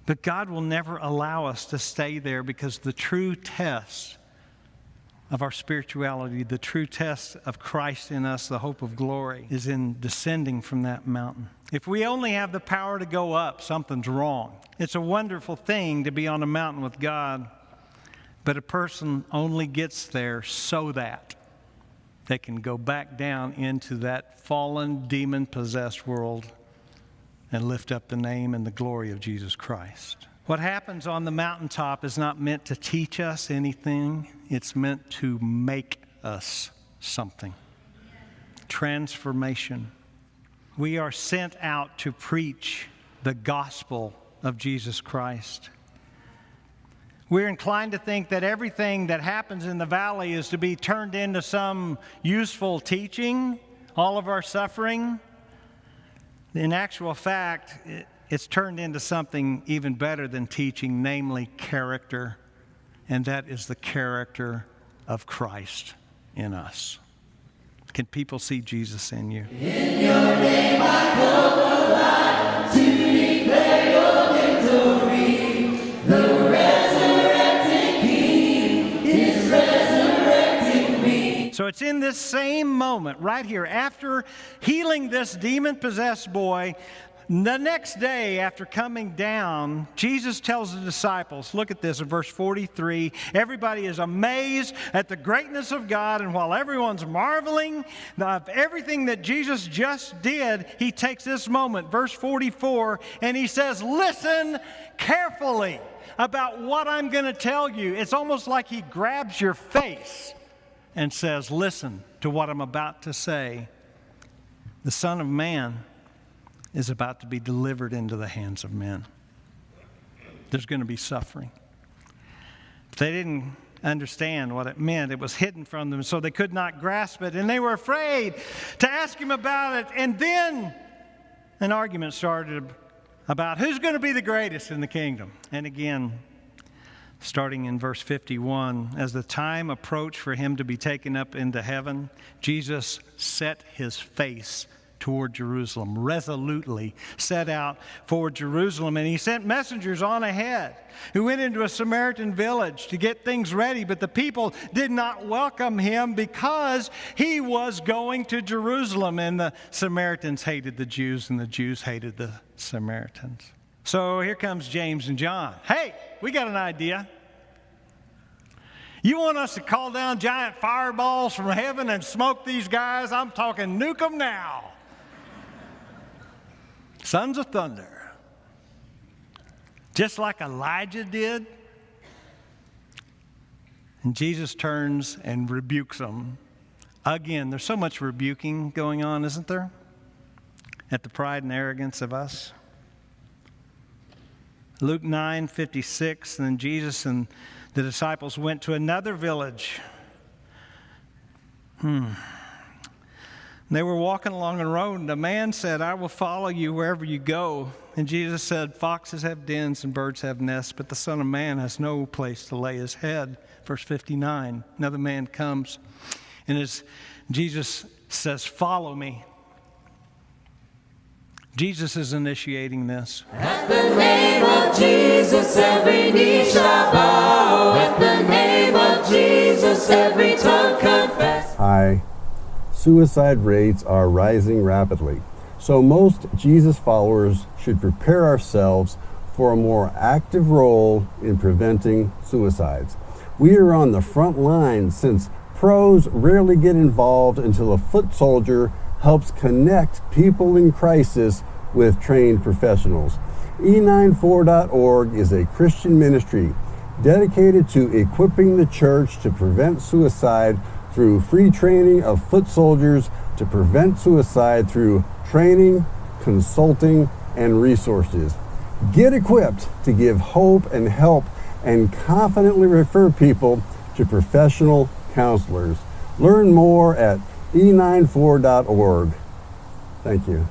But God will never allow us to stay there, because the true test of our spirituality, the true test of Christ in us, the hope of glory, is in descending from that mountain. If we only have the power to go up, something's wrong. It's a wonderful thing to be on a mountain with God, but a person only gets there so that they can go back down into that fallen, demon-possessed world and lift up the name and the glory of Jesus Christ. What happens on the mountaintop is not meant to teach us anything. It's meant to make us something. Transformation. We are sent out to preach the gospel of Jesus Christ. We're inclined to think that everything that happens in the valley is to be turned into some useful teaching, all of our suffering. In actual fact, it's turned into something even better than teaching, namely character, and that is the character of Christ in us. Can people see Jesus in you? In your name I come alive to declare your victory. The resurrected King is resurrecting me. So it's in this same moment, right here, after healing this demon-possessed boy, the next day after coming down, Jesus tells the disciples, look at this in verse 43, everybody is amazed at the greatness of God, and while everyone's marveling of everything that Jesus just did, he takes this moment, verse 44, and he says, listen carefully about what I'm going to tell you. It's almost like he grabs your face and says, listen to what I'm about to say. The Son of Man is about to be delivered into the hands of men. There's going to be suffering. They didn't understand what it meant. It was hidden from them, so they could not grasp it, and they were afraid to ask him about it. And then an argument started about who's going to be the greatest in the kingdom. And again, starting in verse 51, as the time approached for him to be taken up into heaven, Jesus set his face toward Jerusalem, resolutely set out for Jerusalem. And he sent messengers on ahead who went into a Samaritan village to get things ready. But the people did not welcome him because he was going to Jerusalem. And the Samaritans hated the Jews, and the Jews hated the Samaritans. So here comes James and John. Hey, we got an idea. You want us to call down giant fireballs from heaven and smoke these guys? I'm talking nuke them now. Sons of thunder. Just like Elijah did. And Jesus turns and rebukes them. Again, there's so much rebuking going on, isn't there? At the pride and arrogance of us. Luke 9:56, and then Jesus and the disciples went to another village. They were walking along a road, and a man said, I will follow you wherever you go. And Jesus said, foxes have dens and birds have nests, but the Son of Man has no place to lay his head. Verse 59, another man comes, and as Jesus says, follow me. Jesus is initiating this. At the name of Jesus, every knee shall bow. At the name of Jesus, every tongue confess. Hi. Suicide rates are rising rapidly, so most Jesus followers should prepare ourselves for a more active role in preventing suicides. We are on the front line since pros rarely get involved until a foot soldier helps connect people in crisis with trained professionals. E94.org is a Christian ministry dedicated to equipping the church to prevent suicide through free training of foot soldiers to prevent suicide through training, consulting, and resources. Get equipped to give hope and help and confidently refer people to professional counselors. Learn more at e94.org. Thank you.